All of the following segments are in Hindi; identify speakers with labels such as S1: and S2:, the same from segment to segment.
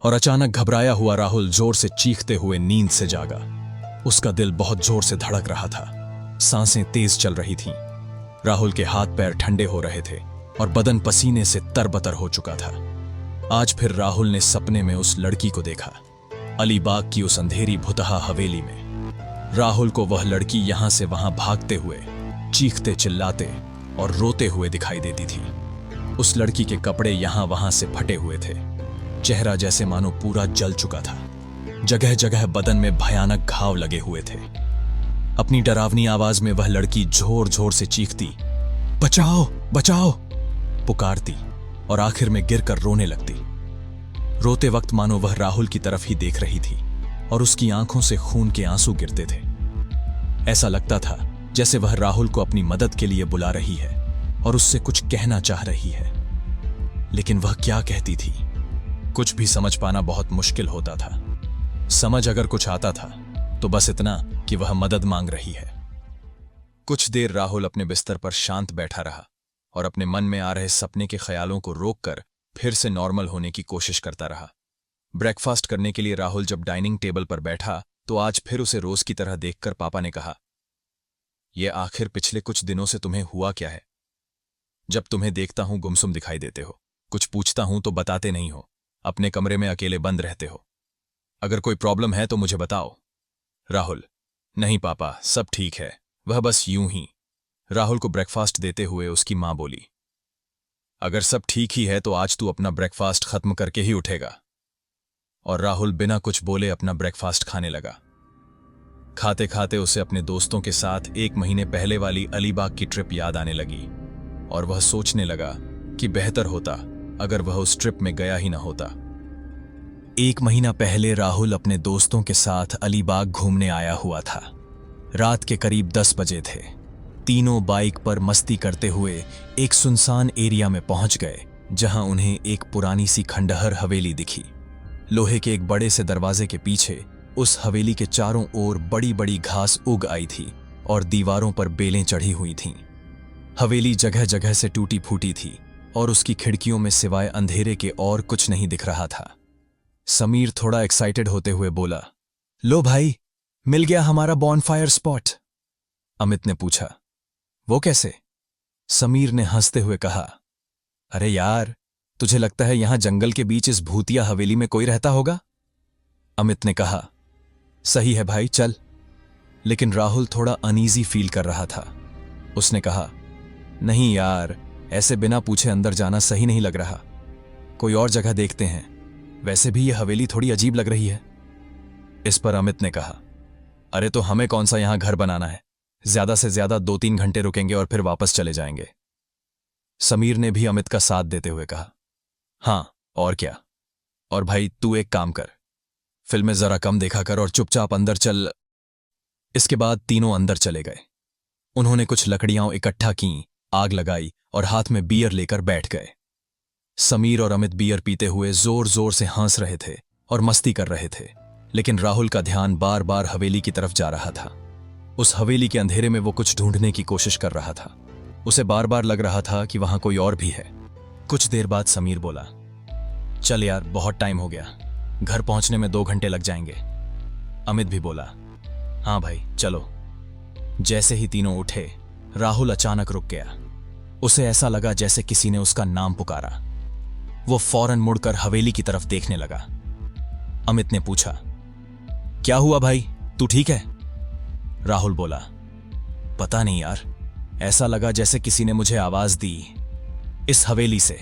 S1: और अचानक घबराया हुआ राहुल जोर से चीखते हुए नींद से जागा। उसका दिल बहुत जोर से धड़क रहा था, सांसें तेज चल रही थीं। राहुल के हाथ पैर ठंडे हो रहे थे और बदन पसीने से तरबतर हो चुका था। आज फिर राहुल ने सपने में उस लड़की को देखा, अलीबाग की उस अंधेरी भुतहा हवेली में। राहुल को वह लड़की यहां से वहां भागते हुए, चीखते चिल्लाते और रोते हुए दिखाई देती थी। उस लड़की के कपड़े यहां वहां से फटे हुए थे, चेहरा जैसे मानो पूरा जल चुका था। जगह जगह बदन में भयानक घाव लगे हुए थे। अपनी डरावनी आवाज में वह लड़की जोर जोर से चीखती, बचाओ बचाओ, पुकारती और आखिर में गिरकर रोने लगती। रोते वक्त मानो वह राहुल की तरफ ही देख रही थी और उसकी आंखों से खून के आंसू गिरते थे। ऐसा लगता था जैसे वह राहुल को अपनी मदद के लिए बुला रही है और उससे कुछ कहना चाह रही है, लेकिन वह क्या कहती थी कुछ भी समझ पाना बहुत मुश्किल होता था। समझ अगर कुछ आता था तो बस इतना कि वह मदद मांग रही है। कुछ देर राहुल अपने बिस्तर पर शांत बैठा रहा और अपने मन में आ रहे सपने के ख्यालों को रोककर फिर से नॉर्मल होने की कोशिश करता रहा। ब्रेकफास्ट करने के लिए राहुल जब डाइनिंग टेबल पर बैठा तो आज फिर उसे रोज की तरह देखकर पापा ने कहा, यह आखिर पिछले कुछ दिनों से तुम्हें हुआ क्या है? जब तुम्हें देखता हूं गुमसुम दिखाई देते हो, कुछ पूछता हूं तो बताते नहीं हो, अपने कमरे में अकेले बंद रहते हो। अगर कोई प्रॉब्लम है तो मुझे बताओ। राहुल, नहीं पापा, सब ठीक है, वह बस यूं ही। राहुल को ब्रेकफास्ट देते हुए उसकी मां बोली, अगर सब ठीक ही है तो आज तू अपना ब्रेकफास्ट खत्म करके ही उठेगा। और राहुल बिना कुछ बोले अपना ब्रेकफास्ट खाने लगा। खाते खाते उसे अपने दोस्तों के साथ 1 महीने पहले वाली अलीबाग की ट्रिप याद आने लगी और वह सोचने लगा कि बेहतर होता अगर वह उस ट्रिप में गया ही ना होता। 1 महीना पहले राहुल अपने दोस्तों के साथ अलीबाग घूमने आया हुआ था। रात के करीब 10 बजे थे। तीनों बाइक पर मस्ती करते हुए एक सुनसान एरिया में पहुंच गए, जहां उन्हें एक पुरानी सी खंडहर हवेली दिखी। लोहे के एक बड़े से दरवाजे के पीछे उस हवेली के चारों ओर बड़ी बड़ी घास उग आई थी और दीवारों पर बेलें चढ़ी हुई थीं। हवेली जगह जगह से टूटी फूटी थी और उसकी खिड़कियों में सिवाय अंधेरे के और कुछ नहीं दिख रहा था। समीर थोड़ा एक्साइटेड होते हुए बोला, लो भाई, मिल गया हमारा बॉनफायर स्पॉट। अमित ने पूछा, वो कैसे? समीर ने हंसते हुए कहा, अरे यार, तुझे लगता है यहां जंगल के बीच इस भूतिया हवेली में कोई रहता होगा? अमित ने कहा, सही है भाई, चल। लेकिन राहुल थोड़ा अनईजी फील कर रहा था। उसने कहा, नहीं यार, ऐसे बिना पूछे अंदर जाना सही नहीं लग रहा, कोई और जगह देखते हैं। वैसे भी यह हवेली थोड़ी अजीब लग रही है। इस पर अमित ने कहा, अरे तो हमें कौन सा यहां घर बनाना है, ज्यादा से ज्यादा 2-3 घंटे रुकेंगे और फिर वापस चले जाएंगे। समीर ने भी अमित का साथ देते हुए कहा, हां और क्या। और भाई तू एक काम कर, फिल्में जरा कम देखा कर और चुपचाप अंदर चल। इसके बाद तीनों अंदर चले गए। उन्होंने कुछ लकड़ियां इकट्ठा की, आग लगाई और हाथ में बियर लेकर बैठ गए। समीर और अमित बियर पीते हुए जोर जोर से हंस रहे थे और मस्ती कर रहे थे, लेकिन राहुल का ध्यान बार बार हवेली की तरफ जा रहा था। उस हवेली के अंधेरे में वो कुछ ढूंढने की कोशिश कर रहा था। उसे बार बार लग रहा था कि वहां कोई और भी है। कुछ देर बाद समीर बोला, चल यार, बहुत टाइम हो गया, घर पहुंचने में 2 घंटे लग जाएंगे। अमित भी बोला, हां भाई चलो। जैसे ही तीनों उठे, राहुल अचानक रुक गया। उसे ऐसा लगा जैसे किसी ने उसका नाम पुकारा। वो फौरन मुड़कर हवेली की तरफ देखने लगा। अमित ने पूछा, क्या हुआ भाई, तू ठीक है? राहुल बोला, पता नहीं यार, ऐसा लगा जैसे किसी ने मुझे आवाज दी इस हवेली से।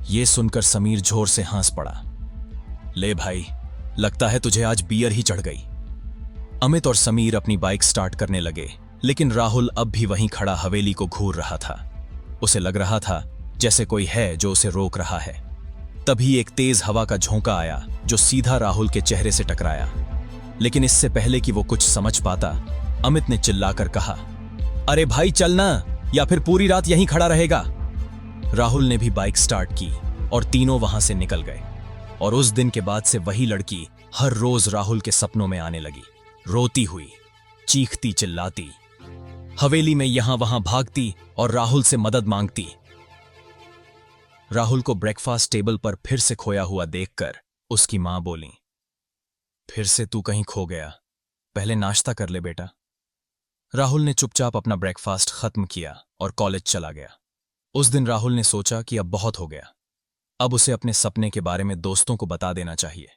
S1: यह सुनकर समीर जोर से हंस पड़ा। ले भाई, लगता है तुझे आज बियर ही चढ़ गई। अमित और समीर अपनी बाइक स्टार्ट करने लगे, लेकिन राहुल अब भी वहीं खड़ा हवेली को घूर रहा था। उसे लग रहा था जैसे कोई है जो उसे रोक रहा है। तभी एक तेज हवा का झोंका आया जो सीधा राहुल के चेहरे से टकराया। लेकिन इससे पहले कि वो कुछ समझ पाता, अमित ने चिल्लाकर कहा, अरे भाई चलना, या फिर पूरी रात यहीं खड़ा रहेगा। राहुल ने भी बाइक स्टार्ट की और तीनों वहां से निकल गए। और उस दिन के बाद से वही लड़की हर रोज राहुल के सपनों में आने लगी, रोती हुई, चीखती चिल्लाती, हवेली में यहां वहां भागती और राहुल से मदद मांगती। राहुल को ब्रेकफास्ट टेबल पर फिर से खोया हुआ देखकर उसकी मां बोली। फिर से तू कहीं खो गया, पहले नाश्ता कर ले बेटा। राहुल ने चुपचाप अपना ब्रेकफास्ट खत्म किया और कॉलेज चला गया। उस दिन राहुल ने सोचा कि अब बहुत हो गया, अब उसे अपने सपने के बारे में दोस्तों को बता देना चाहिए।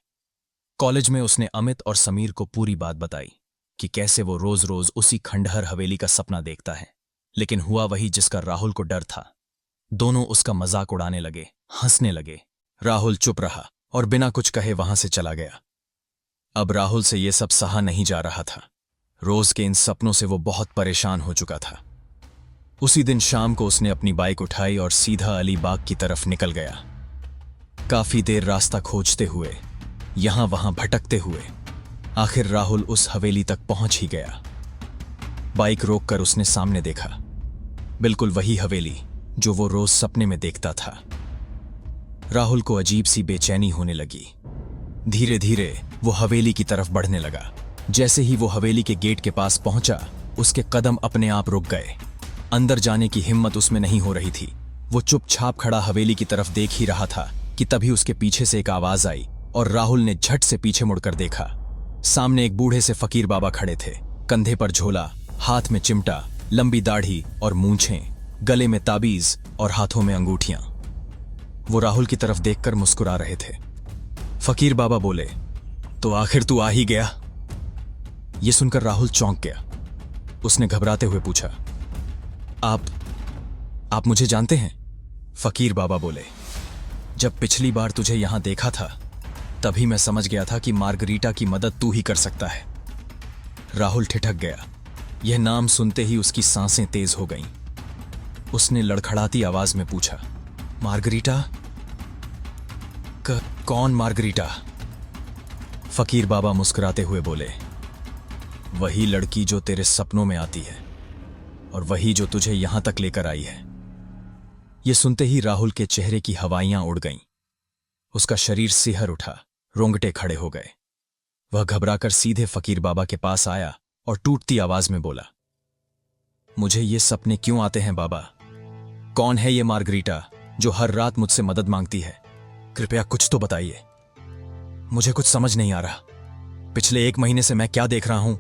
S1: कॉलेज में उसने अमित और समीर को पूरी बात बताई कि कैसे वो रोज रोज उसी खंडहर हवेली का सपना देखता है, लेकिन हुआ वही जिसका राहुल को डर था। दोनों उसका मजाक उड़ाने लगे, हंसने लगे। राहुल चुप रहा और बिना कुछ कहे वहां से चला गया। अब राहुल से ये सब सहा नहीं जा रहा था। रोज के इन सपनों से वो बहुत परेशान हो चुका था। उसी दिन शाम को उसने अपनी बाइक उठाई और सीधा अलीबाग की तरफ निकल गया। काफी देर रास्ता खोजते हुए, यहां वहां भटकते हुए, आखिर राहुल उस हवेली तक पहुंच ही गया। बाइक रोककर उसने सामने देखा, बिल्कुल वही हवेली जो वो रोज सपने में देखता था। राहुल को अजीब सी बेचैनी होने लगी। धीरे धीरे वो हवेली की तरफ बढ़ने लगा। जैसे ही वो हवेली के गेट के पास पहुंचा, उसके कदम अपने आप रुक गए। अंदर जाने की हिम्मत उसमें नहीं हो रही थी। वो चुपचाप खड़ा हवेली की तरफ देख ही रहा था कि तभी उसके पीछे से एक आवाज आई और राहुल ने झट से पीछे मुड़कर देखा। सामने एक बूढ़े से फकीर बाबा खड़े थे, कंधे पर झोला, हाथ में चिमटा, लंबी दाढ़ी और मूंछें, गले में ताबीज और हाथों में अंगूठियां। वो राहुल की तरफ देखकर मुस्कुरा रहे थे। फकीर बाबा बोले, तो आखिर तू आ ही गया। यह सुनकर राहुल चौंक गया। उसने घबराते हुए पूछा, आप मुझे जानते हैं? फकीर बाबा बोले, जब पिछली बार तुझे यहां देखा था तभी मैं समझ गया था कि मार्गरीटा की मदद तू ही कर सकता है। राहुल ठिठक गया। यह नाम सुनते ही उसकी सांसें तेज हो गईं। उसने लड़खड़ाती आवाज में पूछा, मार्गरीटा? कौन मार्गरीटा? फकीर बाबा मुस्कुराते हुए बोले, वही लड़की जो तेरे सपनों में आती है और वही जो तुझे यहां तक लेकर आई है। यह सुनते ही राहुल के चेहरे की हवाइयां उड़ गईं। उसका शरीर सिहर उठा, रोंगटे खड़े हो गए। वह घबराकर सीधे फकीर बाबा के पास आया और टूटती आवाज में बोला, मुझे ये सपने क्यों आते हैं बाबा? कौन है ये मार्गरीटा जो हर रात मुझसे मदद मांगती है? कृपया कुछ तो बताइए, मुझे कुछ समझ नहीं आ रहा। पिछले 1 महीने से मैं क्या देख रहा हूं?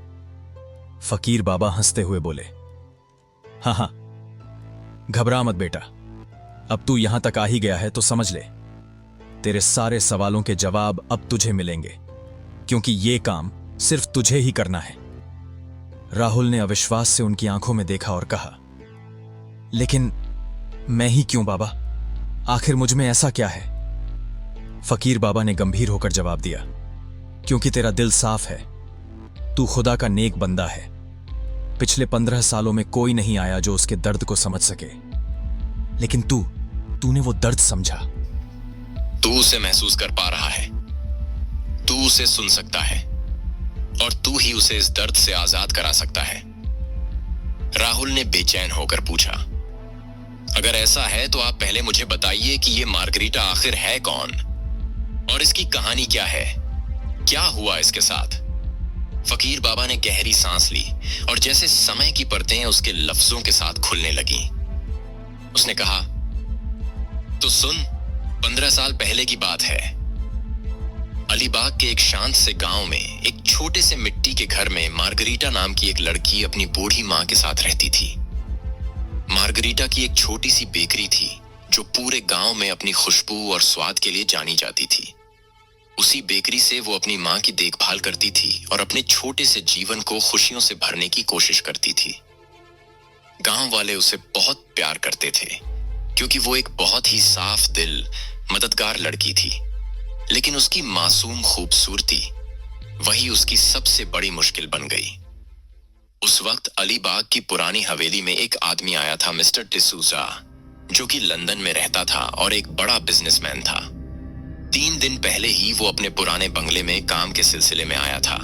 S1: फकीर बाबा हंसते हुए बोले, हाँ, घबरा मत बेटा, अब तू यहां तक आ ही गया है तो समझ ले, तेरे सारे सवालों के जवाब अब तुझे मिलेंगे, क्योंकि ये काम सिर्फ तुझे ही करना है। राहुल ने अविश्वास से उनकी आंखों में देखा और कहा, लेकिन मैं ही क्यों बाबा? आखिर मुझ में ऐसा क्या है? फकीर बाबा ने गंभीर होकर जवाब दिया, क्योंकि तेरा दिल साफ है, तू खुदा का नेक बंदा है। पिछले 15 सालों में कोई नहीं आया जो उसके दर्द को समझ सके, लेकिन तूने वो दर्द समझा।
S2: तू उसे महसूस कर पा रहा है, तू उसे सुन सकता है और तू ही उसे इस दर्द से आजाद करा सकता है। राहुल ने बेचैन होकर पूछा, अगर ऐसा है तो आप पहले मुझे बताइए कि ये मार्गरीटा आखिर है कौन और इसकी कहानी क्या है? क्या हुआ इसके साथ? फकीर बाबा ने गहरी सांस ली और जैसे समय की परतें उसके लफ्जों के साथ खुलने लगीं। उसने कहा, तो सुन, 15 साल पहले की बात है। अलीबाग के एक शांत से गांव में एक छोटे से मिट्टी के घर में मार्गरीटा नाम की एक लड़की अपनी बूढ़ी मां के साथ रहती थी। मार्गरीटा की एक छोटी सी बेकरी थी जो पूरे गांव में अपनी खुशबू और स्वाद के लिए जानी जाती थी। उसी बेकरी से वो अपनी मां की देखभाल करती थी और अपने छोटे से जीवन को खुशियों से भरने की कोशिश करती थी। गांव वाले उसे बहुत प्यार करते थे क्योंकि वो एक बहुत ही साफ दिल, मददगार लड़की थी। लेकिन उसकी मासूम खूबसूरती वही उसकी सबसे बड़ी मुश्किल बन गई। उस वक्त अलीबाग की पुरानी हवेली में एक आदमी आया था, मिस्टर डिसूजा, जो कि लंदन में रहता था और एक बड़ा बिजनेसमैन था। 3 दिन पहले ही वो अपने पुराने बंगले में काम के सिलसिले में आया था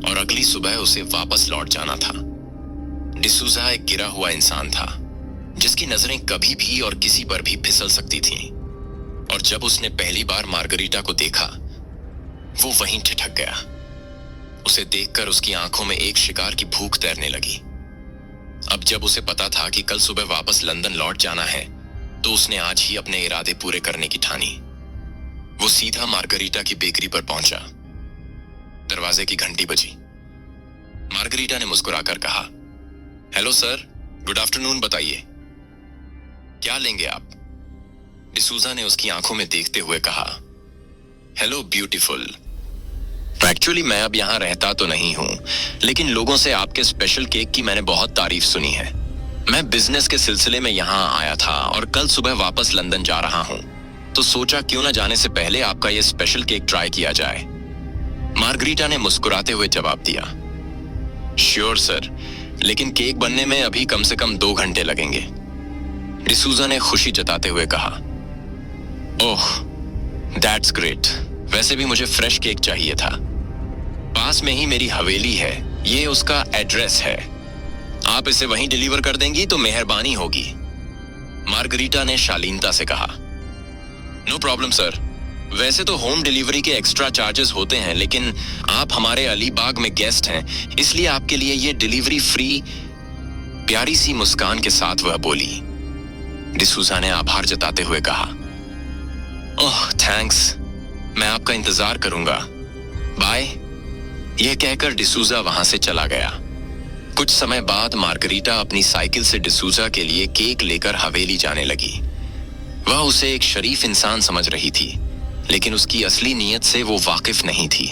S2: और अगली सुबह उसे वापस लौट जाना था। डिसूजा एक गिरा हुआ इंसान था जिसकी नजरें कभी भी और किसी पर भी फिसल सकती थीं। और जब उसने पहली बार मार्गरीटा को देखा, वो वहीं ठिठक गया। उसे देखकर उसकी आंखों में एक शिकार की भूख तैरने लगी। अब जब उसे पता था कि कल सुबह वापस लंदन लौट जाना है, तो उसने आज ही अपने इरादे पूरे करने की ठानी। वो सीधा मार्गरीटा की बेकरी पर पहुंचा। दरवाजे की घंटी बजी। मार्गरीटा ने मुस्कुराकर कहा, हेलो सर, गुड आफ्टरनून, बताइए क्या लेंगे आप? डिसूजा ने उसकी आंखों में देखते हुए कहा, हेलो ब्यूटीफुल, एक्चुअली मैं अब यहां रहता तो नहीं हूं, लेकिन लोगों से आपके स्पेशल केक की मैंने बहुत तारीफ सुनी है। मैं बिजनेस के सिलसिले में यहां आया था और कल सुबह वापस लंदन जा रहा हूं, तो सोचा क्यों ना जाने से पहले आपका यह स्पेशल केक ट्राई किया जाए। मार्गरीटा ने मुस्कुराते हुए जवाब दिया, श्योर सर, लेकिन केक बनने में अभी कम से कम 2 घंटे लगेंगे। डिसूजा ने खुशी जताते हुए कहा, ओह दैट्स ग्रेट, वैसे भी मुझे फ्रेश केक चाहिए था। पास में ही मेरी हवेली है, ये उसका एड्रेस है, आप इसे वहीं डिलीवर कर देंगी तो मेहरबानी होगी। मार्गरीटा ने शालीनता से कहा, नो प्रॉब्लम सर, वैसे तो होम डिलीवरी के एक्स्ट्रा चार्जेस होते हैं, लेकिन आप हमारे अलीबाग में गेस्ट हैं, इसलिए आपके लिए ये डिलीवरी फ्री। प्यारी सी मुस्कान के साथ वह बोली। डिसूजा ने आभार जताते हुए कहा, ओह थैंक्स, मैं आपका इंतजार करूंगा, बाय। यह कहकर डिसूजा वहां से चला गया। कुछ समय बाद मार्गरीटा अपनी साइकिल से डिसूजा के लिए केक लेकर हवेली जाने लगी। वह उसे एक शरीफ इंसान समझ रही थी, लेकिन उसकी असली नीयत से वो वाकिफ नहीं थी।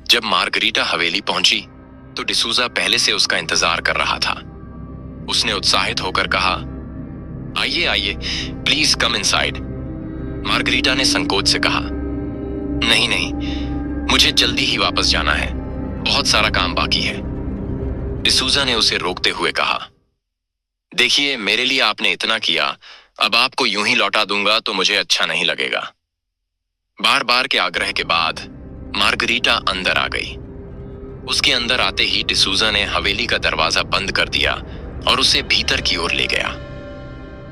S2: जब मार्गरीटा हवेली पहुंची तो डिसूजा पहले से उसका इंतजार कर रहा था। उसने उत्साहित होकर कहा, आइए आइए, प्लीज कम इनसाइड। मार्गरीटा ने संकोच से कहा, नहीं नहीं, मुझे जल्दी ही वापस जाना है, बहुत सारा काम बाकी है। डिसूजा ने उसे रोकते हुए कहा, देखिए मेरे लिए आपने इतना किया, अब आपको यूं ही लौटा दूंगा तो मुझे अच्छा नहीं लगेगा। बार बार के आग्रह के बाद मार्गरीटा अंदर आ गई। उसके अंदर आते ही डिसूजा ने हवेली का दरवाजा बंद कर दिया और उसे भीतर की ओर ले गया।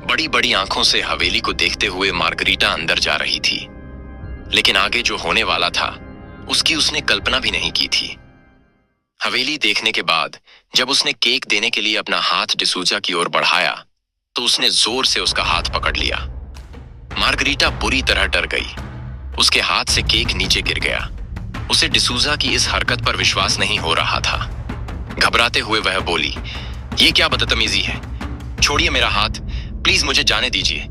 S2: बड़ी बड़ी आंखों से हवेली को देखते हुए मार्गरीटा अंदर जा रही थी, लेकिन आगे जो होने वाला था उसकी उसने कल्पना भी नहीं की थी। हवेली देखने के बाद जब उसने केक देने के लिए अपना हाथ डिसूजा की ओर बढ़ाया तो उसने जोर से उसका हाथ पकड़ लिया। मार्गरीटा बुरी तरह डर गई। उसके हाथ से केक नीचे गिर गया। उसे डिसूजा की इस हरकत पर विश्वास नहीं हो रहा था। घबराते हुए वह बोली, ये क्या बदतमीजी है, छोड़िए मेरा हाथ, प्लीज मुझे जाने दीजिए।